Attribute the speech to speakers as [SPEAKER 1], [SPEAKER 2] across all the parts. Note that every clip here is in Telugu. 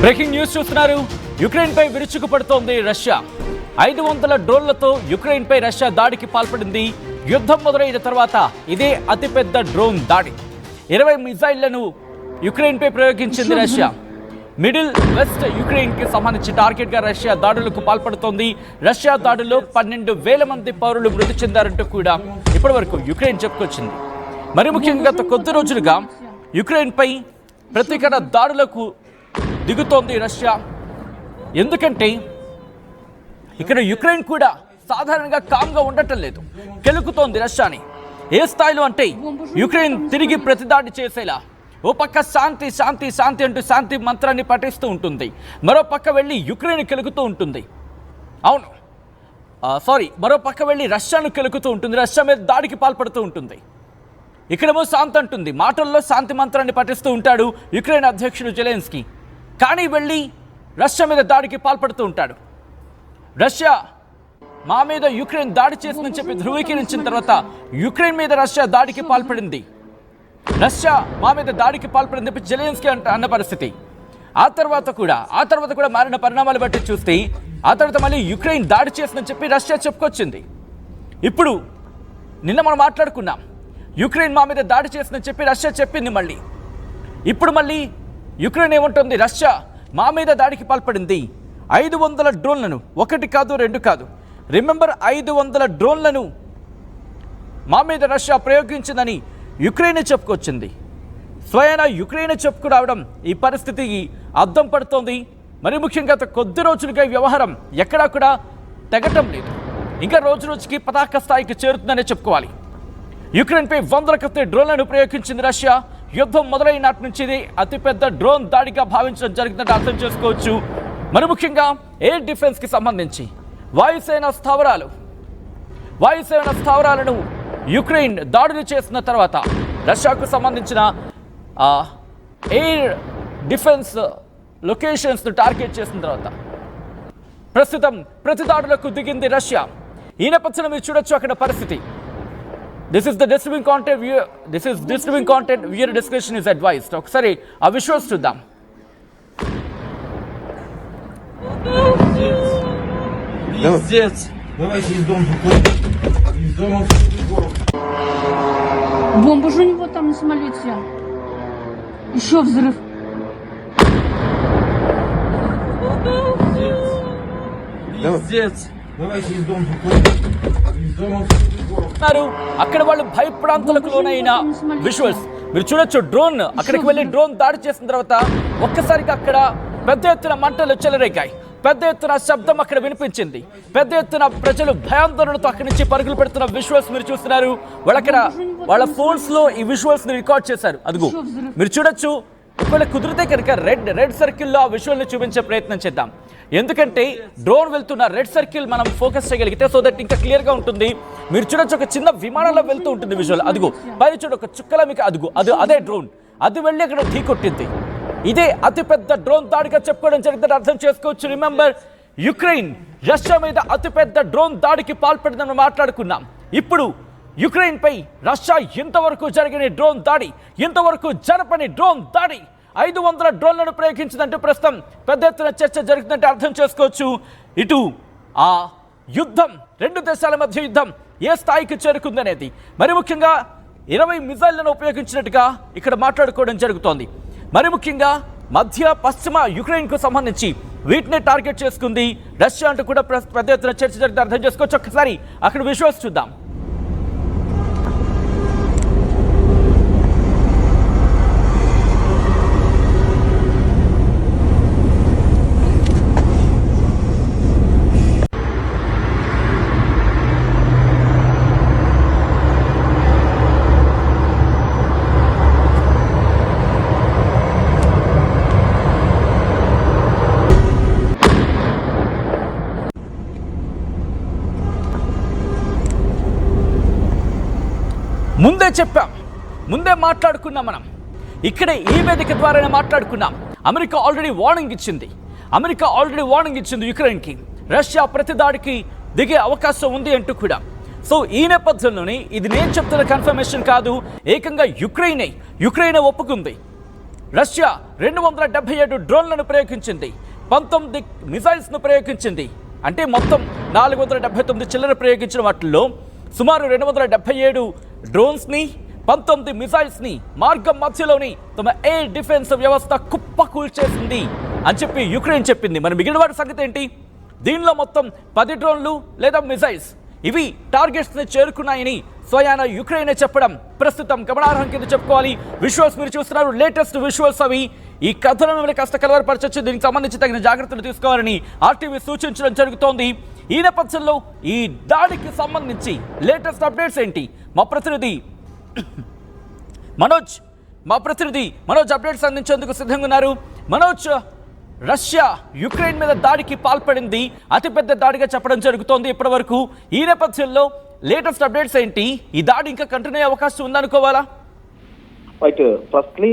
[SPEAKER 1] బ్రేకింగ్ న్యూస్ చూస్తున్నారు. యుక్రెయిన్ పై విరుచుకుపడుతోంది రష్యా. 500 డ్రోన్లతో యుక్రెయిన్ పై రష్యా దాడికి పాల్పడింది. యుద్ధం మొదలైన తర్వాత ఇదే అతిపెద్ద డ్రోన్ దాడి. 20 మిసైళ్లను యుక్రెయిన్ పై ప్రయోగించింది రష్యా. మిడిల్ వెస్ట్ యుక్రెయిన్ కి సంబంధించి టార్గెట్ గా రష్యా దాడులకు పాల్పడుతోంది. రష్యా దాడుల్లో 12,000 మంది పౌరులు మృతి చెందారంటూ కూడా ఇప్పటివరకు యుక్రెయిన్ చెప్పుకొచ్చింది. మరి ముఖ్యంగా గత కొద్ది రోజులుగా యుక్రెయిన్ పై ప్రతీకార దాడులకు దిగుతోంది రష్యా. ఎందుకంటే ఇక్కడ యుక్రెయిన్ కూడా సాధారణంగా కామ్గా ఉండటం లేదు, కెలుకుతోంది రష్యాని. ఏ స్థాయిలో అంటే యుక్రెయిన్ తిరిగి ప్రతిదాడి చేసేలా ఓ పక్క శాంతి శాంతి శాంతి అంటూ శాంతి మంత్రాన్ని పఠిస్తూ ఉంటుంది, మరో పక్క వెళ్ళి యుక్రెయిన్ కెలుకుతూ ఉంటుంది. మరో పక్క వెళ్ళి రష్యాను కెలుకుతూ ఉంటుంది, రష్యా మీద దాడికి పాల్పడుతూ ఉంటుంది. ఇక్కడేమో శాంతి అంటుంది, మాటల్లో శాంతి మంత్రాన్ని పఠిస్తూ ఉంటాడు యుక్రెయిన్ అధ్యక్షుడు జెలెన్స్కీ. కానీ వెళ్ళి రష్యా మీద దాడికి పాల్పడుతూ ఉంటాడు. రష్యా మా మీద యుక్రెయిన్ దాడి చేసిందని చెప్పి ధృవీకరించిన తర్వాత యుక్రెయిన్ మీద రష్యా దాడికి పాల్పడింది. రష్యా మా మీద దాడికి పాల్పడింది చెప్పి జెలెన్స్కీ అన్న పరిస్థితి. ఆ తర్వాత కూడా మారిన పరిణామాలు బట్టి చూస్తే ఆ తర్వాత మళ్ళీ యుక్రెయిన్ దాడి చేసిందని చెప్పి రష్యా చెప్పుకొచ్చింది. ఇప్పుడు నిన్న మనం మాట్లాడుకున్నాం, యుక్రెయిన్ మా మీద దాడి చేసిందని చెప్పి రష్యా చెప్పింది. ఇప్పుడు మళ్ళీ యుక్రెయిన్ ఏమంటుంది, రష్యా మా మీద దాడికి పాల్పడింది. 500 డ్రోన్లను, ఒకటి కాదు రెండు కాదు, రిమెంబర్ 500 డ్రోన్లను మా మీద రష్యా ప్రయోగించిందని యుక్రెయిన్ చెప్పుకొచ్చింది. స్వయాన యుక్రెయిన్ చెప్పుకురావడం ఈ పరిస్థితికి అద్దం పడుతోంది. మరి ముఖ్యంగా కొద్ది రోజులుగా ఈ వ్యవహారం ఎక్కడా కూడా తెగటం లేదు, ఇంకా రోజు రోజుకి పతాక స్థాయికి చేరుతుందనే చెప్పుకోవాలి. యుక్రెయిన్పై 100 కొద్ది డ్రోన్లను ప్రయోగించింది రష్యా. యుద్ధం మొదలైన నాటి నుంచి ఇది అతిపెద్ద డ్రోన్ దాడిగా భావించడం జరిగిందంటే అర్థం చేసుకోవచ్చు. మరి ముఖ్యంగా ఎయిర్ డిఫెన్స్కి సంబంధించి వాయుసేన స్థావరాలను యుక్రెయిన్ దాడులు చేసిన తర్వాత రష్యాకు సంబంధించిన ఎయిర్ డిఫెన్స్ లొకేషన్స్ను టార్గెట్ చేసిన తర్వాత ప్రస్తుతం ప్రతి దాడులకు దిగింది రష్యా. ఈ నేపథ్యంలో మీరు చూడొచ్చు అక్కడ పరిస్థితి. This is disturbing content. Viewer discretion is advised. ఒకసారి ఆ విజువల్స్ చూద్దాం.
[SPEAKER 2] Бомба же у него там на самолете. Еще взрыв.
[SPEAKER 3] Давайте из дома.
[SPEAKER 1] అక్కడ వాళ్ళు భయప్రాంతాలకు లోనైన విజువల్స్ మీరు చూడొచ్చు. డ్రోన్ అక్కడికి వెళ్ళి డ్రోన్ దాడి చేసిన తర్వాత ఒక్కసారిగా అక్కడ పెద్ద ఎత్తున మంటలు చెలరేగాయి, పెద్ద ఎత్తున శబ్దం అక్కడ వినిపించింది, పెద్ద ఎత్తున ప్రజలు భయాందోళనతో అక్కడి నుంచి పరుగులు పెడుతున్న విజువల్స్ మీరు చూస్తున్నారు. వాళ్ళ ఫోన్స్ లో ఈ విజువల్స్ ని రికార్డ్ చేశారు. అదిగో మీరు చూడొచ్చు. ఒకవేళ కుదిరితే కనుక రెడ్ సర్కిల్లో ఆ విజువల్ ని చూపించే ప్రయత్నం చేద్దాం. ఎందుకంటే డ్రోన్ వెళ్తున్న రెడ్ సర్కిల్ మనం ఫోకస్ చేయగలిగితే సో దట్ ఇంకా క్లియర్ గా ఉంటుంది. మీరు చూడొచ్చు, ఒక చిన్న విమానంలో వెళ్తూ ఉంటుంది విజువల్. అదిగో పైన చూడ ఒక చుక్కల మీకు అదే డ్రోన్, అది వెళ్ళి అక్కడ ఢీ కొట్టింది. ఇదే అతిపెద్ద డ్రోన్ దాడిగా చెప్పుకోవడం జరిగిందని అర్థం చేసుకోవచ్చు. రిమెంబర్, యుక్రెయిన్ రష్యా మీద అతిపెద్ద డ్రోన్ దాడికి పాల్పడిందని మాట్లాడుకున్నాం. ఇప్పుడు యుక్రెయిన్ పై రష్యా ఇంతవరకు జరిగిన డ్రోన్ దాడి, ఇంతవరకు జరపని డ్రోన్ దాడి, 500 డ్రోన్లను ప్రయోగించిందంటూ ప్రస్తుతం పెద్ద ఎత్తున చర్చ జరుగుతుందంటే అర్థం చేసుకోవచ్చు. ఇటు ఆ యుద్ధం, రెండు దేశాల మధ్య యుద్ధం ఏ స్థాయికి చేరుకుందనేది, మరి ముఖ్యంగా 20 మిసైళ్లను ఉపయోగించినట్టుగా ఇక్కడ మాట్లాడుకోవడం జరుగుతోంది. మరి ముఖ్యంగా మధ్య పశ్చిమ యుక్రెయిన్కు సంబంధించి వీటిని టార్గెట్ చేసుకుంది రష్యా అంటూ కూడా పెద్ద ఎత్తున చర్చ జరిగితే అర్థం చేసుకోవచ్చు. ఒక్కసారి అక్కడ విజువల్స్ చూద్దాం. ముందే మాట్లాడుకున్నాం మనం, ఇక్కడే ఈ వేదిక ద్వారానే మాట్లాడుకున్నాం. అమెరికా ఆల్రెడీ వార్నింగ్ ఇచ్చింది యుక్రెయిన్కి, రష్యా ప్రతి దాడికి దిగే అవకాశం ఉంది అంటూ కూడా. సో ఈ నేపథ్యంలోనే ఇది నేను చెప్తున్న కన్ఫర్మేషన్ కాదు, ఏకంగా యుక్రెయినే ఒప్పుకుంది. రష్యా 277 డ్రోన్లను ప్రయోగించింది, 19 మిసైల్స్ను ప్రయోగించింది. అంటే మొత్తం 479 చిల్లర ప్రయోగించిన వాటిల్లో సుమారు 277 డ్రోన్స్ని 19 మిసైల్స్ని మార్గం మధ్యలోని తమ ఎయిర్ డిఫెన్స్ వ్యవస్థ కుప్పకూల్చేసింది అని చెప్పి యుక్రెయిన్ చెప్పింది. మరి మిగిలిన వాటి సంగతి ఏంటి? దీనిలో మొత్తం 10 డ్రోన్లు లేదా మిసైల్స్ ఇవి టార్గెట్స్ని చేరుకున్నాయని స్వయాన యుక్రెయినే చెప్పడం ప్రస్తుతం గమనార్హం కింద చెప్పుకోవాలి. విజువల్స్ మీరు చూస్తున్నారు, లేటెస్ట్ విజువల్స్ అవి. ఈ కథనం మిమ్మల్ని కాస్త కలవరపరచొచ్చు, దీనికి సంబంధించి తగిన జాగ్రత్తలు తీసుకోవాలని ఆర్టీవీ సూచించడం జరుగుతోంది. ఈ నేపథ్యంలో ఈ దాడికి సంబంధించి లేటెస్ట్ అప్డేట్స్ ఏంటి? మా ప్రతినిధి మనోజ్ అప్డేట్స్ అందించేందుకు సిద్ధంగా ఉన్నారు. మనోజ్, రష్యా యుక్రెయిన్ మీద దాడికి పాల్పడింది, అతిపెద్ద దాడిగా చెప్పడం జరుగుతోంది ఇప్పటి వరకు. ఈ నేపథ్యంలో లేటెస్ట్ అప్డేట్స్ ఏంటి? ఈ దాడి ఇంకా కంటిన్యూ అయ్యే అవకాశం ఉందనుకోవాలా?
[SPEAKER 3] రైట్, ఫస్ట్లీ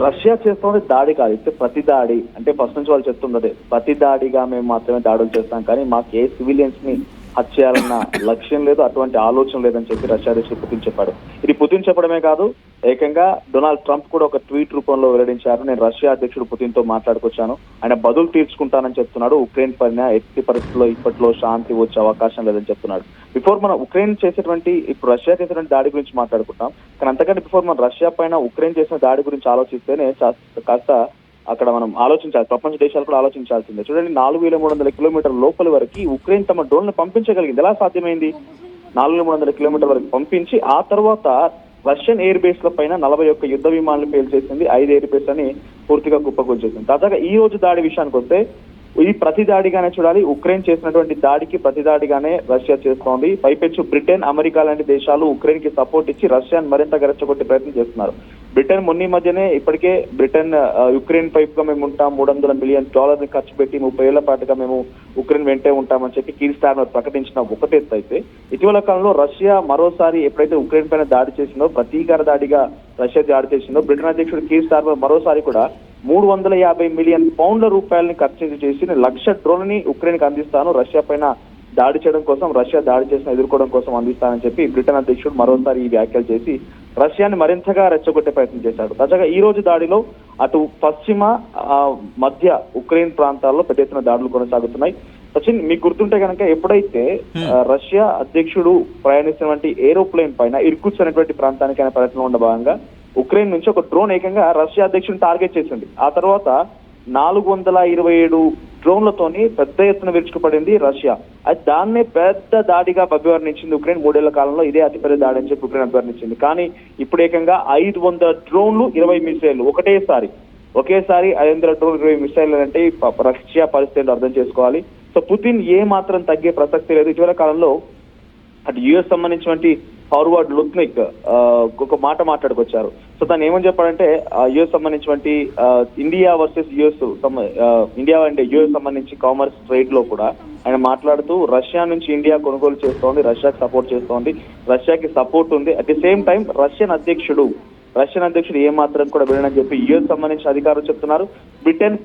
[SPEAKER 3] రష్యా చేస్తున్నది దాడి కాదు, ఇస్తే ప్రతి దాడి. అంటే ఫస్ట్ నుంచి వాళ్ళు చెప్తున్నదే ప్రతి దాడిగా మేము మాత్రమే దాడులు చేస్తాం, కానీ మాకు ఏ సివిలియన్స్ ని హత్య చేయాలన్న లక్ష్యం లేదు, అటువంటి ఆలోచన లేదని చెప్పి రష్యా అధ్యక్షుడు పుతిన్ చెప్పాడు. ఇది పుతిన్ చెప్పడమే కాదు, ఏకంగా డొనాల్డ్ ట్రంప్ కూడా ఒక ట్వీట్ రూపంలో వెల్లడించారు. నేను రష్యా అధ్యక్షుడు పుతిన్ తో మాట్లాడుకొచ్చాను, ఆయన బదులు తీర్చుకుంటానని చెప్తున్నాడు. ఉక్రెయిన్ పైన ఎట్టి పరిస్థితుల్లో ఇప్పట్లో శాంతి వచ్చే అవకాశం లేదని చెప్తున్నాడు. బిఫోర్ మనం ఉక్రెయిన్ చేసేటువంటి ఇప్పుడు రష్యా చేసేటువంటి దాడి గురించి మాట్లాడుకుంటాం, కానీ అంతకంటే బిఫోర్ మనం రష్యా పైన ఉక్రెయిన్ చేసిన దాడి గురించి ఆలోచిస్తేనే కాస్త అక్కడ మనం ఆలోచించాలి, ప్రపంచ దేశాలు కూడా ఆలోచించాల్సిందే. చూడండి, 4300 కిలోమీటర్ల లోపలి వరకు ఉక్రెయిన్ తమ డ్రోన్లు పంపించగలిగింది. ఎలా సాధ్యమైంది? 4300 కిలోమీటర్ల వరకు పంపించి ఆ తర్వాత రష్యన్ ఎయిర్ బేస్ ల పైన 41 యుద్ధ విమానాలు పేల్చేసింది, 5 ఎయిర్ బేస్ అని పూర్తిగా కుప్పకూల్చేసింది. తాజాగా ఈ రోజు దాడి విషయానికి వస్తే ఇది ప్రతి దాడిగానే చూడాలి. ఉక్రెయిన్ చేసినటువంటి దాడికి ప్రతి దాడిగానే రష్యా చేస్తోంది. పైపెచ్చు బ్రిటన్, అమెరికా లాంటి దేశాలు ఉక్రెయిన్ కి సపోర్ట్ ఇచ్చి రష్యాను మరింత రెచ్చగొట్టే ప్రయత్నం చేస్తున్నారు. బ్రిటన్ మొన్న మధ్యనే ఇప్పటికే బ్రిటన్ యుక్రెయిన్ వైపు గా మేము ఉంటాం, $300 మిలియన్ ఖర్చు పెట్టి 30 ఏళ్ల పాటుగా మేము ఉక్రెయిన్ వెంటే ఉంటామని చెప్పి కీర్ స్టార్మర్ ప్రకటించిన ఒకటే అయితే, ఇటీవల కాలంలో రష్యా మరోసారి ఎప్పుడైతే ఉక్రెయిన్ పైన దాడి చేసిందో, ప్రతీకార దాడిగా రష్యా దాడి చేసిందో, బ్రిటన్ అధ్యక్షుడు కీర్ స్టార్మర్ మరోసారి కూడా 350 మిలియన్ పౌండ్ల రూపాయలని ఖర్చు చేసి 1,00,000 డ్రోన్లని ఉక్రెయిన్ కి అందిస్తాను, రష్యా పైన దాడి చేయడం కోసం, రష్యా దాడి చేసిన ఎదుర్కోవడం కోసం అందిస్తానని చెప్పి బ్రిటన్ అధ్యక్షుడు మరోసారి ఈ వ్యాఖ్యలు చేసి రష్యాని మరింతగా రెచ్చగొట్టే ప్రయత్నం చేశాడు. తాజాగా ఈ రోజు దాడిలో అటు పశ్చిమ మధ్య ఉక్రెయిన్ ప్రాంతాల్లో పెద్ద ఎత్తున దాడులు కొనసాగుతున్నాయి. సచిన్, మీకు గుర్తుంటే కనుక ఎప్పుడైతే రష్యా అధ్యక్షుడు ప్రయాణిస్తున్నటువంటి ఏరోప్లేన్ పైన ఇర్కుట్స్ అనేటువంటి ప్రాంతానికి ఆయన పర్యటనలో ఉన్న భాగంగా ఉక్రెయిన్ నుంచి ఒక డ్రోన్ ఏకంగా రష్యా అధ్యక్షుడిని టార్గెట్ చేసింది. ఆ తర్వాత 427 డ్రోన్లతోని పెద్ద ఎత్తున విరుచుకుపడింది రష్యా. అది దాన్నే పెద్ద దాడిగా అభివర్ణించింది ఉక్రెయిన్. 3 ఏళ్ల కాలంలో ఇదే అతిపెద్ద దాడి అని చెప్పి ఉక్రెయిన్ అభివర్ణించింది. కానీ ఇప్పుడు ఏకంగా 500 డ్రోన్లు 20 మిసైళ్లు ఒకేసారి 500 డ్రోన్ 20 మిసైళ్లు అంటే రష్యా పరిస్థితిని అర్థం చేసుకోవాలి. సో పుతిన్ ఏ మాత్రం తగ్గే ప్రసక్తి లేదు. ఇటీవల కాలంలో అటు యుఎస్ సంబంధించినటువంటి ఫార్వర్డ్ లుత్నిక్ ఒక మాట మాట్లాడుకొచ్చారు. సో తను ఏమని చెప్పాడంటే, యుఎస్ సంబంధించినటువంటి ఇండియా వర్సెస్ యుఎస్ ఇండియా అంటే యుఎస్ సంబంధించి కామర్స్ ట్రేడ్ లో కూడా ఆయన మాట్లాడుతూ రష్యా నుంచి ఇండియా కొనుగోలు చేస్తోంది, రష్యాకి సపోర్ట్ చేస్తోంది, రష్యాకి సపోర్ట్ ఉంది. At the same time Russian అధ్యక్షుడు ఏ మాత్రం కూడా వినని చెప్పి యుఎస్ సంబంధించిన అధికారులు చెప్తున్నారు. బ్రిటన్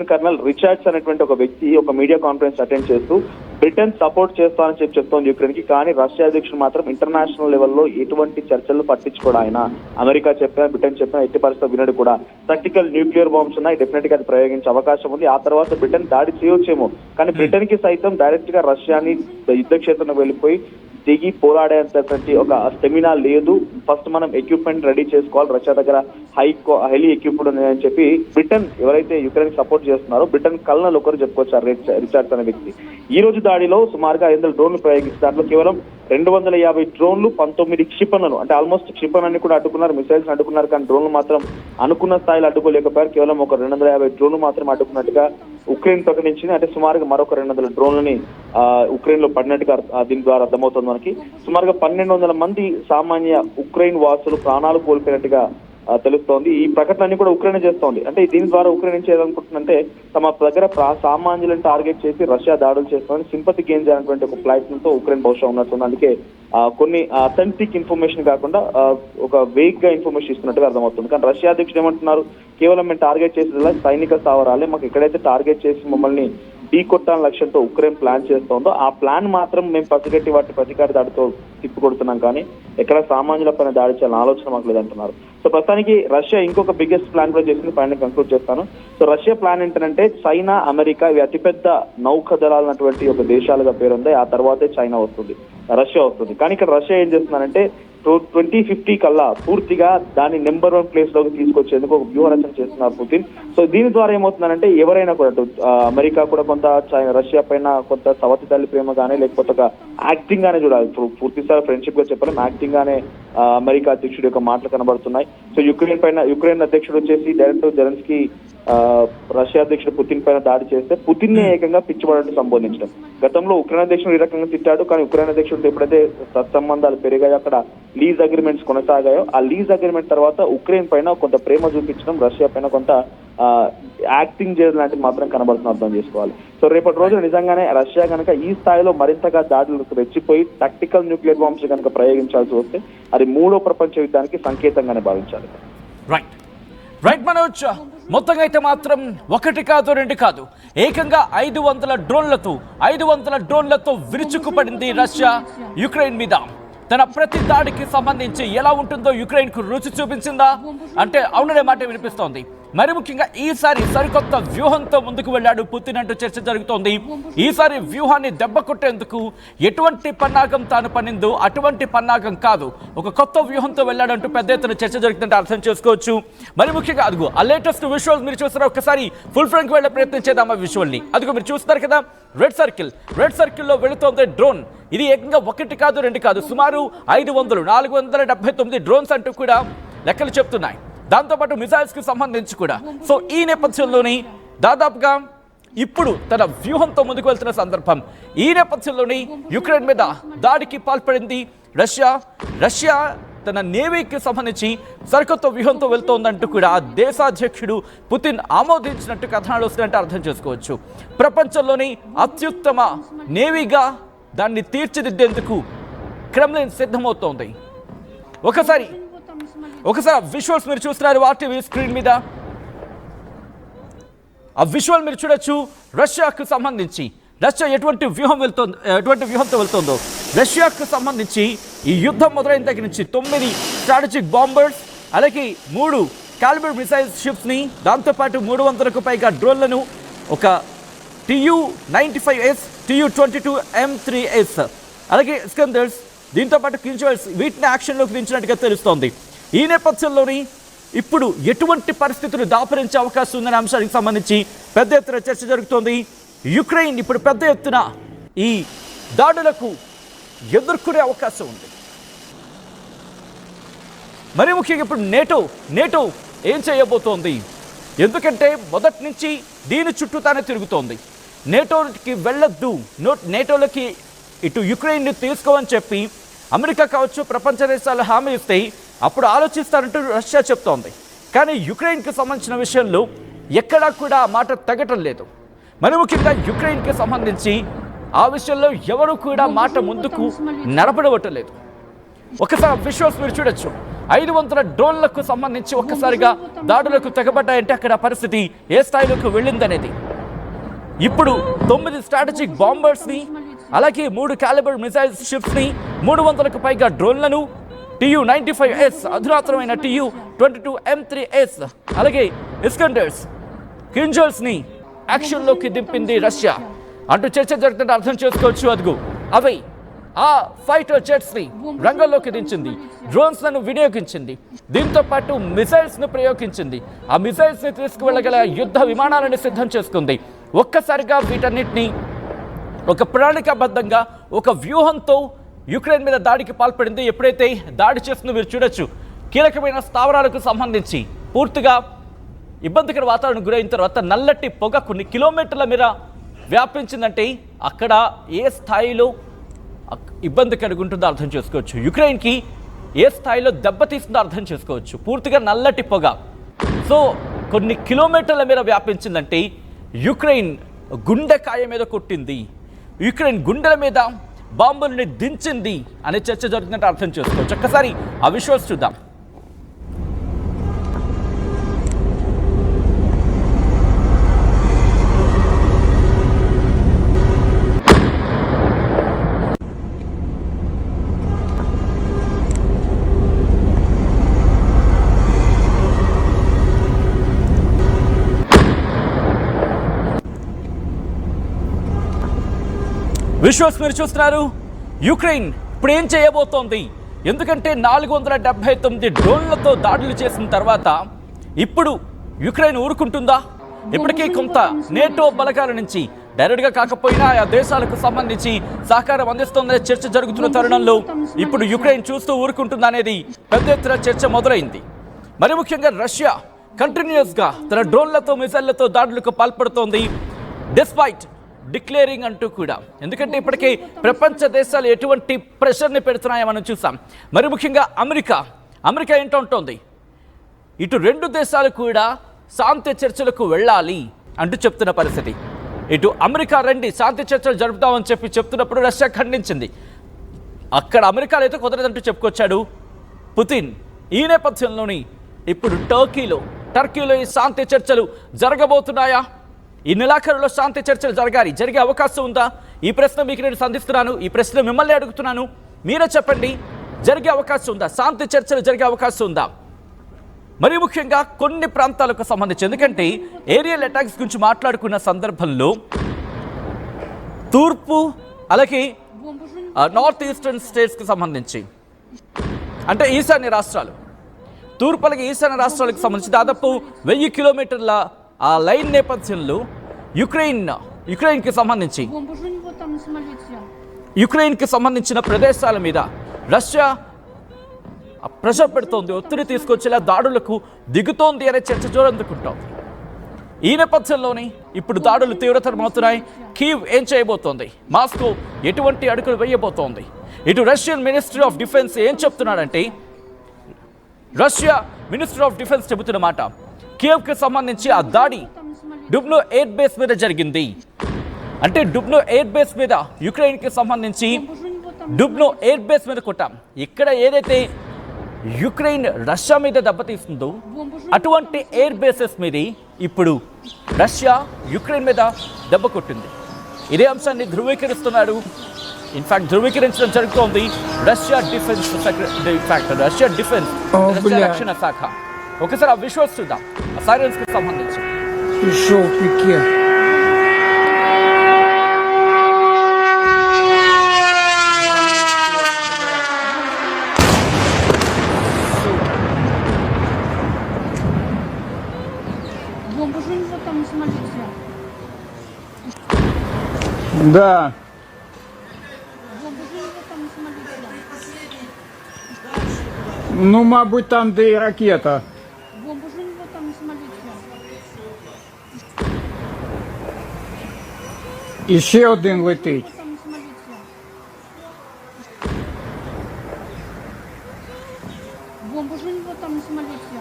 [SPEAKER 3] కర్నల్ రిచర్డ్స్ అనేటువంటి ఒక వ్యక్తి ఒక మీడియా కాన్ఫరెన్స్ అటెండ్ చేస్తూ బ్రిటన్ సపోర్ట్ చేస్తానని చెప్పి చెప్తోంది యుక్రెయిన్ కి. కానీ రష్యా అధ్యక్షుడు మాత్రం ఇంటర్నేషనల్ లెవెల్లో ఎటువంటి చర్చలు పట్టించుకోవడం, ఆయన అమెరికా చెప్పినా బ్రిటన్ చెప్పినా ఎట్టి పరిస్థితుల్లో వినడు కూడా. ప్రాక్టికల్ న్యూక్లియర్ బాంబ్స్ ఉన్నాయి, డెఫినెట్ గా అది ప్రయోగించే అవకాశం ఉంది. ఆ తర్వాత బ్రిటన్ దాడి చేయొచ్చేమో, కానీ బ్రిటన్ కి సైతం డైరెక్ట్ గా రష్యాని యుద్ధ క్షేత్రంలో వెళ్ళిపోయి దిగి పోరాడేంతటువంటి ఒక స్టెమినా లేదు. ఫస్ట్ మనం ఎక్విప్మెంట్ రెడీ చేసుకోవాలి, రష్యా దగ్గర హైలీ ఎక్విప్డ్ ఉన్నాయని చెప్పి బ్రిటన్ ఎవరైతే యుక్రెయిన్ సపోర్ట్ చేస్తున్నారో బ్రిటన్ కల్నల్ ఒకరు చెప్పుకొచ్చారు, రిచర్డ్స్ అనే వ్యక్తి. ఈ రోజు దాడిలో సుమారుగా 500 డ్రోన్లు ప్రయోగిస్తారు. దాంట్లో కేవలం 250 డ్రోన్లు, 19 క్షిపణులు, అంటే ఆల్మోస్ట్ క్షిపణాన్ని కూడా అడ్డుకున్నారు, మిసైల్స్ అడ్డుకున్నారు, కానీ డ్రోన్లు మాత్రం అనుకున్న స్థాయిలో అడ్డుకోలేకపోయారు. కేవలం ఒక 250 డ్రోన్లు మాత్రం అడ్డుకున్నట్టుగా ఉక్రెయిన్ ప్రకటించింది. అంటే సుమారుగా మరొక 200 డ్రోన్లని ఉక్రెయిన్ లో పడినట్టుగా దీని ద్వారా అర్థమవుతుంది మనకి. సుమారుగా 1200 మంది సామాన్య ఉక్రెయిన్ వాసులు ప్రాణాలు కోల్పోయినట్టుగా తెలుస్తోంది. ఈ ప్రకటన కూడా ఉక్రెయిన్ చేస్తోంది. అంటే దీని ద్వారా ఉక్రెయిన్ ఏం చేయాలనుకుంటుందంటే తమ దగ్గర సామాన్యులను టార్గెట్ చేసి రష్యా దాడులు చేస్తోంది, సింపతి గెయిన్ చేయాలనేటువంటి ఒక ప్రయత్నంతో ఉక్రెయిన్ బహుశా ఉన్నట్టుంది. అందుకే కొన్ని అథెంటిక్ ఇన్ఫర్మేషన్ కాకుండా ఒక వేగ్ గా ఇన్ఫర్మేషన్ ఇస్తున్నట్టుగా అర్థమవుతుంది. కానీ రష్యా అధ్యక్షుడు ఏమంటున్నారు, కేవలం మేము టార్గెట్ చేసేదిలా సైనిక స్థావరాలే, మాకు ఎక్కడైతే టార్గెట్ చేసి మమ్మల్ని ఢీ కొట్టాలని లక్ష్యంతో ఉక్రెయిన్ ప్లాన్ చేస్తోందో ఆ ప్లాన్ మాత్రం మేము పసిగట్టి వాటి ప్రతీకార దాడితో తిప్పికొడుతున్నాం, కానీ ఎక్కడ సామాన్యుల పైన దాడి చేయాలని ఆలోచన మాకు లేదంటున్నారు. సో ప్రస్తుతానికి రష్యా ఇంకొక బిగ్గెస్ట్ ప్లాన్ కూడా చేసింది, ఫైనల్ కంక్లూడ్ చేస్తాను. సో రష్యా ప్లాన్ ఏంటంటే చైనా, అమెరికా ఇవి అతిపెద్ద నౌకదళాలన్నటువంటి ఒక దేశాలుగా పేరుంది. ఆ తర్వాతే చైనా వస్తుంది, రష్యా వస్తుంది. కానీ ఇక్కడ రష్యా ఏం చేస్తున్నారంటే 2050 కల్లా పూర్తిగా దాన్ని నెంబర్ 1 ప్లేస్ లోకి తీసుకొచ్చేందుకు ఒక వ్యూహరచన చేస్తున్నారు పుతిన్. సో దీని ద్వారా ఏమవుతుందంటే ఎవరైనా కూడా అమెరికా కూడా కొంత రష్యా పైన కొంత సవతి తల్లి ప్రేమ గానే లేకపోతే ఒక యాక్టింగ్ గానే చూడాలి, పూర్తిసారి ఫ్రెండ్షిప్ గా చెప్పలేం, యాక్టింగ్ గానే అమెరికా అధ్యక్షుడి యొక్క మాటలు కనబడుతున్నాయి. సో యుక్రెయిన్ అధ్యక్షుడు వచ్చేసి డైరెక్ట్ జెలెన్స్కీ రష్యా అధ్యక్షుడు పుతిన్ పైన దాడి చేస్తే పుతిన్ ని ఏకంగా పిచ్చిపడట్టు సంబోధించడం. గతంలో ఉక్రెయిన్ అధ్యక్షుడు ఈ రకంగా తిట్టాడు, కానీ ఉక్రెయిన్ అధ్యక్షుడు ఎప్పుడైతే సత్సంబంధాలు పెరిగాయో, అక్కడ లీజ్ అగ్రిమెంట్స్ కొనసాగాయో, ఆ లీజ్ అగ్రిమెంట్ తర్వాత ఉక్రెయిన్ పైన కొంత ప్రేమ చూపించడం, రష్యా పైన కొంత యాక్టింగ్ చేయడం లాంటివి మాత్రం కనబడుతున్న అర్థం చేసుకోవాలి. సో రేపటి రోజు నిజంగానే రష్యా కనుక ఈ స్థాయిలో మరింతగా దాడులకు రెచ్చిపోయి టాక్టికల్ న్యూక్లియర్ బాంబ్స్ కనుక ప్రయోగించాల్సి వస్తే అది 3వ ప్రపంచ యుద్ధానికి సంకేతంగానే భావించాలి.
[SPEAKER 1] రైట్ మనోజ్, మొత్తంగా అయితే మాత్రం 1 కాదు 2 కాదు, ఏకంగా 500 డ్రోన్లతో విరుచుకుపడింది రష్యా యుక్రెయిన్ మీద. తన ప్రతి దాడికి సంబంధించి ఎలా ఉంటుందో యుక్రెయిన్ కు రుచి చూపించిందా అంటే అవుననే మాట వినిపిస్తోంది. మరి ముఖ్యంగా ఈసారి సరికొత్త వ్యూహంతో ముందుకు వెళ్ళాడు పుతిన్ అంటూ చర్చ జరుగుతోంది. ఈసారి వ్యూహాన్ని దెబ్బ కొట్టేందుకు ఎటువంటి పన్నాగం తాను పన్నిందో అటువంటి పన్నాగం కాదు, ఒక కొత్త వ్యూహంతో వెళ్ళాడంటూ పెద్ద ఎత్తున చర్చ జరుగుతుంటే అర్థం చేసుకోవచ్చు. మరి ముఖ్యంగా అదిగో ఆ లేటెస్ట్ విజువల్స్ మీరు చూస్తారా, ఒకసారి ఫుల్ ఫ్రంట్ వెళ్ళే ప్రయత్నం చేద్దాం. ఆ విజువల్ని అదిగో మీరు చూస్తారు కదా, రెడ్ సర్కిల్లో వెళుతోంది డ్రోన్. ఇది ఏకంగా 1 కాదు 2 కాదు, సుమారు 479 డ్రోన్స్ అంటూ కూడా లెక్కలు చెప్తున్నాయి. దాంతోపాటు మిసైల్స్ కి సంబంధించి కూడా. సో ఈ నేపథ్యంలోని దాదాపుగా ఇప్పుడు తన వ్యూహంతో ముందుకు వెళ్తున్న సందర్భం, ఈ నేపథ్యంలోని యుక్రెయిన్ మీద దాడికి పాల్పడింది రష్యా తన నేవీకి సంబంధించి సరికొత్త వ్యూహంతో వెళ్తోందంటూ కూడా దేశాధ్యక్షుడు పుతిన్ ఆమోదించినట్టు కథనాలు వస్తున్నట్టు అర్థం చేసుకోవచ్చు. ప్రపంచంలోని అత్యుత్తమ నేవీగా దాన్ని తీర్చిదిద్దేందుకు క్రెమ్లిన్ సిద్ధమవుతోంది. ఒకసారి విజువల్స్ మీరు చూస్తున్నారు ఆర్టీవీ స్క్రీన్ మీద. ఆ విజువల్ మీరు చూడొచ్చు. రష్యాకు సంబంధించి రష్యా ఎటువంటి వ్యూహంతో వెళ్తుందో, రష్యాకు సంబంధించి ఈ యుద్ధం మొదలైన దగ్గర నుంచి 9 స్ట్రాటజిక్ బాంబర్స్, అలాగే 3 కాలిబర్ మిసైల్ షిప్స్ ని, దాంతోపాటు 300కు పైగా డ్రోన్లను, ఒక Tu-95S, Tu-22M3S, అలాగే ఇస్కందర్స్, దీంతో పాటు కింజల్స్, వీటిని యాక్షన్లోకి దించినట్టుగా తెలుస్తోంది. ఈ నేపథ్యంలోని ఇప్పుడు ఎటువంటి పరిస్థితులు దాపరించే అవకాశం ఉందనే అంశానికి సంబంధించి పెద్ద ఎత్తున చర్చ జరుగుతోంది. యుక్రెయిన్ ఇప్పుడు పెద్ద ఎత్తున ఈ దాడులకు ఎదుర్కొనే అవకాశం ఉంది. మరి ముఖ్యంగా ఇప్పుడు నేటో ఏం చేయబోతోంది, ఎందుకంటే మొదటి నుంచి దీని చుట్టూ తానే తిరుగుతోంది. నేటోకి వెళ్ళొద్దు, నేటోలకి ఇటు యుక్రెయిన్ని తీసుకోవని చెప్పి అమెరికా కావచ్చు ప్రపంచ దేశాలు హామీ ఇస్తే అప్పుడు ఆలోచిస్తారంటూ రష్యా చెప్తోంది. కానీ యుక్రెయిన్కి సంబంధించిన విషయంలో ఎక్కడా కూడా మాట తగ్గటం లేదు. మరి ముఖ్యంగా యుక్రెయిన్కి సంబంధించి ఆ విషయంలో ఎవరు కూడా మాట ముందుకు నడపడవటలేదు. ఒకసారి విజువల్స్ మీరు చూడొచ్చు. 500 డ్రోన్లకు సంబంధించి ఒక్కసారిగా దాడులకు తెగబడ్డాయంటే అక్కడ పరిస్థితి ఏ స్థాయిలోకి వెళ్ళిందనేది. ఇప్పుడు 9 స్ట్రాటజిక్ బాంబర్స్ని, అలాగే 3 కాలిబర్ మిసైల్ షిప్స్ని, 300కు పైగా డ్రోన్లను, Tu-95S, అధునాతనమైన Tu-22M3S, అలాగే ఇస్కండర్స్, కింజల్స్ని యాక్షన్లోకి దింపింది రష్యా అంటూ చర్చ జరుగుతుంటే అర్థం చేసుకోవచ్చు. అదిగో అవి ఆ ఫైటర్ జెట్స్ని రంగంలోకి దించింది, డ్రోన్స్లను వినియోగించింది, దీంతో పాటు మిసైల్స్ను ప్రయోగించింది, ఆ మిసైల్స్ని తీసుకువెళ్ళగల యుద్ధ విమానాలను సిద్ధం చేసుకుంది. ఒక్కసారిగా వీటన్నిటిని ఒక ప్రణాళికాబద్ధంగా ఒక వ్యూహంతో యుక్రెయిన్ మీద దాడికి పాల్పడింది. ఎప్పుడైతే దాడి చేస్తుందో మీరు చూడొచ్చు, కీలకమైన స్థావరాలకు సంబంధించి పూర్తిగా ఇబ్బందికర వాతావరణం గురైన తర్వాత నల్లటి పొగ కొన్ని కిలోమీటర్ల మీద వ్యాపించిందంటే అక్కడ ఏ స్థాయిలో ఇబ్బంది కలుగుంటుందో అర్థం చేసుకోవచ్చు. యుక్రెయిన్కి ఏ స్థాయిలో దెబ్బతీస్తుందో అర్థం చేసుకోవచ్చు. పూర్తిగా నల్లటి పొగ సో కొన్ని కిలోమీటర్ల మీద వ్యాపించిందంటే యుక్రెయిన్ గుండెకాయ మీద కొట్టింది, యుక్రెయిన్ గుండెల మీద బాంబుల్ని దించింది అనే చర్చ జరుగుతుందంటే అర్థం చేసుకోవచ్చు. ఒక్కసారి ఆ విజువల్స్ చూద్దాం. విశ్వాస్ మీరు చూస్తున్నారు. యుక్రెయిన్ ఇప్పుడు ఏం చేయబోతోంది? ఎందుకంటే 479 డ్రోన్లతో దాడులు చేసిన తర్వాత ఇప్పుడు యుక్రెయిన్ ఊరుకుంటుందా? ఇప్పటికే కొంత నేటో బలగాల నుంచి డైరెక్ట్గా కాకపోయినా ఆ దేశాలకు సంబంధించి సహకారం అందిస్తోందనే చర్చ జరుగుతున్న తరుణంలో ఇప్పుడు యుక్రెయిన్ చూస్తూ ఊరుకుంటుందా అనేది పెద్ద ఎత్తున చర్చ మొదలైంది. మరి ముఖ్యంగా రష్యా కంటిన్యూస్గా తన డ్రోన్లతో మిసైళ్లతో దాడులకు పాల్పడుతోంది, డిస్పైట్ డిక్లేరింగ్ అంటూ కూడా. ఎందుకంటే ఇప్పటికే ప్రపంచ దేశాలు ఎటువంటి ప్రెషర్ని పెడుతున్నాయో మనం చూసాం. మరి ముఖ్యంగా అమెరికా ఏంటంటోంది, ఇటు రెండు దేశాలు కూడా శాంతి చర్చలకు వెళ్ళాలి అంటూ చెప్తున్న పరిస్థితి. ఇటు అమెరికా రండి శాంతి చర్చలు జరుపుతామని చెప్తున్నప్పుడు రష్యా ఖండించింది. అక్కడ అమెరికాలో అయితే కుదరదంటూ చెప్పుకొచ్చాడు పుతిన్. ఈ నేపథ్యంలోని ఇప్పుడు టర్కీలో ఈ శాంతి చర్చలు జరగబోతున్నాయా? ఈ నెలాఖరులో శాంతి చర్చలు జరిగే అవకాశం ఉందా? ఈ ప్రశ్న మీకు నేను సంధిస్తున్నాను. ఈ ప్రశ్న మిమ్మల్ని అడుగుతున్నాను, మీరే చెప్పండి. జరిగే అవకాశం ఉందా? శాంతి చర్చలు జరిగే అవకాశం ఉందా? మరి ముఖ్యంగా కొన్ని ప్రాంతాలకు సంబంధించి, ఎందుకంటే ఏరియల్ అటాక్స్ గురించి మాట్లాడుకున్న సందర్భంలో తూర్పు అలాగే నార్త్ ఈస్టర్న్ స్టేట్స్కి సంబంధించి, అంటే ఈశాన్య రాష్ట్రాలు, తూర్పు అలాగే ఈశాన్య రాష్ట్రాలకు సంబంధించి దాదాపు 1000 కిలోమీటర్ల ఆ లైన్ నేపథ్యంలో యుక్రెయిన్కి సంబంధించిన ప్రదేశాల మీద రష్యా ప్రెషర్ పెడుతోంది, ఒత్తిడి తీసుకొచ్చేలా దాడులకు దిగుతోంది అనే చర్చ జోరందుకుంటోంది. ఈ నేపథ్యంలోనే ఇప్పుడు దాడులు తీవ్రతరమవుతున్నాయి. కీవ్ ఏం చేయబోతోంది? మాస్కో ఎటువంటి అడుగులు వేయబోతోంది? ఇటు రష్యన్ మినిస్ట్రీ ఆఫ్ డిఫెన్స్ ఏం చెప్తున్నాడంటే, రష్యా మినిస్ట్రీ ఆఫ్ డిఫెన్స్ చెబుతున్న మాట, కీవ్కి సంబంధించి ఆ దాడి డుబ్నో ఎయిర్ బేస్ మీద జరిగింది. అంటే డుబ్నో ఎయిర్ బేస్ మీద యుక్రెయిన్కి సంబంధించి డుబ్నో ఎయిర్ బేస్ మీద కొట్టాం. ఇక్కడ ఏదైతే యుక్రెయిన్ రష్యా మీద దెబ్బతీస్తుందో అటువంటి ఎయిర్ బేసెస్ మీద ఇప్పుడు రష్యా యుక్రెయిన్ మీద దెబ్బ కొట్టింది. ఇదే అంశాన్ని ధృవీకరిస్తున్నాడు, ఇన్ఫాక్ట్ ధృవీకరించడం జరుగుతోంది రష్యా డిఫెన్స్ రక్షణ శాఖ. ఒకసారి ఆ విజువల్స్ చూద్దాం, ఆ సైరన్స్ కి సంబంధించి.
[SPEAKER 4] Да. Ну, мабуть, там, де і ракета. І ще один летить.
[SPEAKER 2] Бомба же у него там на самолете.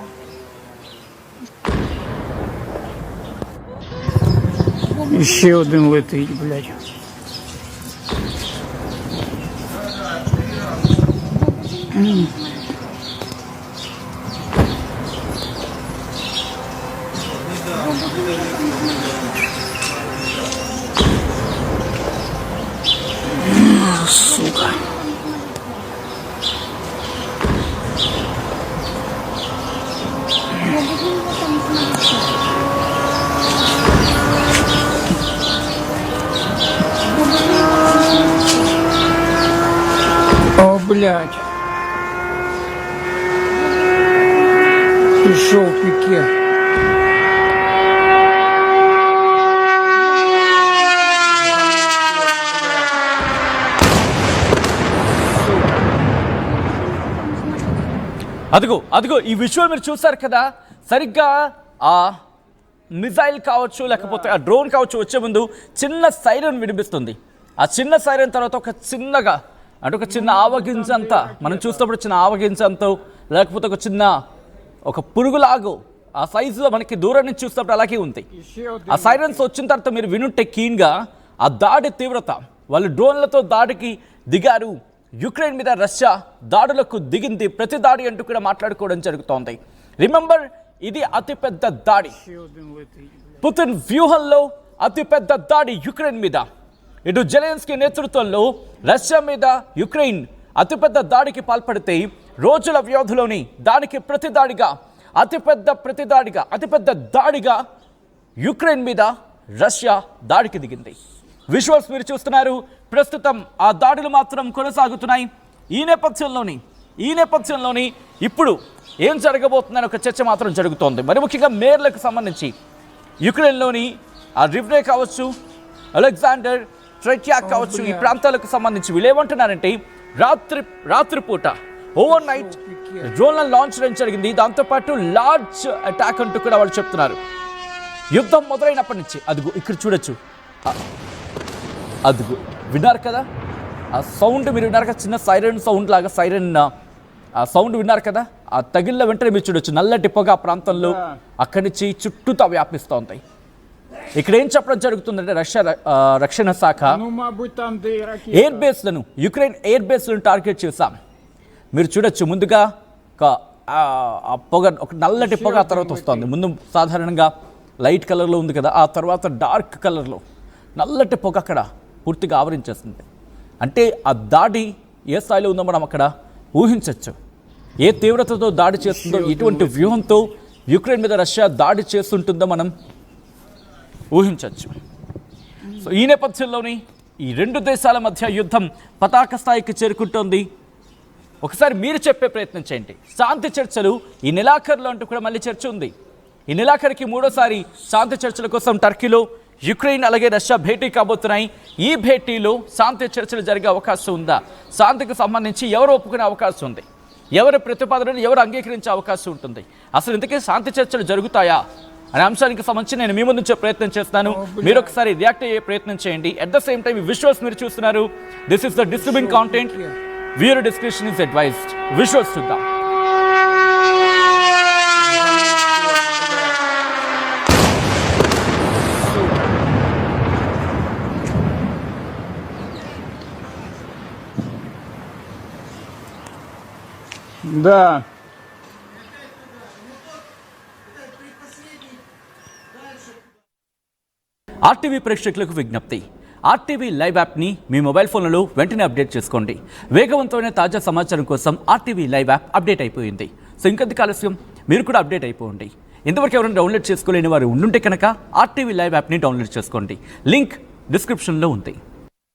[SPEAKER 4] І ще один летить, блядь. Сука. О, блядь. Пішов в пике.
[SPEAKER 1] అదిగో ఈ విజువల్ మీరు చూసారు కదా. సరిగ్గా ఆ మిజైల్ కావచ్చు లేకపోతే ఆ డ్రోన్ కావచ్చు వచ్చే ముందు చిన్న సైరన్ వినిపిస్తుంది. ఆ చిన్న సైరన్ తర్వాత ఒక చిన్న ఆవగింజంత, మనం చూసినప్పుడు చిన్న ఆవగింజంతో లేకపోతే ఒక పురుగులాగు ఆ సైజులో మనకి దూరం నుంచి చూసినప్పుడు అలాగే ఉంది. ఆ సైరన్స్ వచ్చిన తర్వాత మీరు వినుంటే కీన్గా ఆ దాడి తీవ్రత, వాళ్ళు డ్రోన్లతో దాడికి దిగారు, యుక్రెయిన్ మీద రష్యా దాడులకు దిగింది, ప్రతి దాడి అంటూ కూడా మాట్లాడుకోవడం జరుగుతోంది. రిమెంబర్, ఇది అతిపెద్ద దాడి, పుతిన్ వ్యూహంలో అతిపెద్ద దాడి యుక్రెయిన్ మీద. ఇటు జెలెన్స్కీ నేతృత్వంలో రష్యా మీద యుక్రెయిన్ అతిపెద్ద దాడికి పాల్పడితే రోజుల వ్యవధిలోని దానికి అతిపెద్ద దాడిగా యుక్రెయిన్ మీద రష్యా దాడికి దిగింది. విజువల్స్ మీరు చూస్తున్నారు. ప్రస్తుతం ఆ దాడులు మాత్రం కొనసాగుతున్నాయి. ఈ నేపథ్యంలోని ఇప్పుడు ఏం జరగబోతుందని ఒక చర్చ మాత్రం జరుగుతోంది. మరి ముఖ్యంగా మేర్లకు సంబంధించి యుక్రెయిన్లోని ఆ రివ్నే కావచ్చు, అలెగ్జాండర్ ట్రెట్యాక్ కావచ్చు, ఈ ప్రాంతాలకు సంబంధించి వీళ్ళు ఏమంటున్నారంటే రాత్రిపూట ఓవర్ నైట్ డ్రోన్లను లాంచ్ చేయడం జరిగింది. దాంతోపాటు లార్జ్ అటాక్ అంటూ కూడా వాళ్ళు చెప్తున్నారు. యుద్ధం మొదలైనప్పటి నుంచి అదుగు ఇక్కడ చూడొచ్చు, అదుగు విన్నారు కదా ఆ సౌండ్, మీరు విన్నారు కదా, చిన్న సైరన్ సౌండ్ లాగా సైరన్ ఆ సౌండ్ విన్నారు కదా. ఆ తగిలిన వెంటనే మీరు చూడొచ్చు నల్లటి పొగ ఆ ప్రాంతంలో అక్కడి నుంచి చుట్టూతా వ్యాపిస్తూ ఉంటాయి. ఇక్కడ ఏం చెప్పడం జరుగుతుందంటే రష్యా రక్షణ శాఖ ఎయిర్ బేస్లను, యుక్రెయిన్ ఎయిర్ బేస్లను టార్గెట్ చేశాం. మీరు చూడొచ్చు ముందుగా ఆ పొగ, ఒక నల్లటి పొగ ఆ తర్వాత వస్తుంది. ముందు సాధారణంగా లైట్ కలర్లో ఉంది కదా, ఆ తర్వాత డార్క్ కలర్లో నల్లటి పొగ అక్కడ పూర్తిగా ఆవరించేస్తుంది. అంటే ఆ దాడి ఏ స్థాయిలో ఉందో మనం అక్కడ ఊహించవచ్చు. ఏ తీవ్రతతో దాడి చేస్తుందో, ఎటువంటి వ్యూహంతో యుక్రెయిన్ మీద రష్యా దాడి చేస్తుంటుందో మనం ఊహించవచ్చు. సో ఈ నేపథ్యంలోని ఈ రెండు దేశాల మధ్య యుద్ధం పతాక స్థాయికి చేరుకుంటోంది. ఒకసారి మీరు చెప్పే ప్రయత్నం చేయండి. శాంతి చర్చలు ఈ నెలాఖరులో అంటూ కూడా మళ్ళీ చర్చ ఉంది. ఈ నెలాఖరికి మూడోసారి శాంతి చర్చల కోసం టర్కీలో యుక్రెయిన్ అలాగే రష్యా భేటీ కాబోతున్నాయి. ఈ భేటీలో శాంతి చర్చలు జరిగే అవకాశం ఉందా? శాంతికి సంబంధించి ఎవరు ఒప్పుకునే అవకాశం ఉంది? ఎవరి ప్రతిపాదనను ఎవరు అంగీకరించే అవకాశం ఉంటుంది? అసలు ఇంతకీ శాంతి చర్చలు జరుగుతాయా అనే అంశానికి సంబంధించి నేను మీ ముందు ఉంచే ప్రయత్నం చేస్తాను. మీరు ఒకసారి రియాక్ట్ అయ్యే ప్రయత్నం చేయండి. At the same time visuals మీరు చూస్తున్నారు. This is the disturbing content. Viewer description is advised. Visuals చూద్దాం.
[SPEAKER 4] Да.
[SPEAKER 1] ఆర్టీవీ ప్రేక్షకులకు విజ్ఞప్తి. ఆర్టీవీ లైవ్ యాప్ని మీ మొబైల్ ఫోన్లలో వెంటనే అప్డేట్ చేసుకోండి. వేగవంతమైన తాజా సమాచారం కోసం ఆర్టీవీ లైవ్ యాప్ అప్డేట్ అయిపోయింది. సో ఇంకెందుకు ఆలస్యం, మీరు కూడా అప్డేట్ అయిపోండి. ఇంతవరకు ఎవరైనా డౌన్లోడ్ చేసుకోలేని వారు ఉండుంటే కనుక ఆర్టీవీ లైవ్ యాప్ని డౌన్లోడ్ చేసుకోండి. లింక్ డిస్క్రిప్షన్లో ఉంది.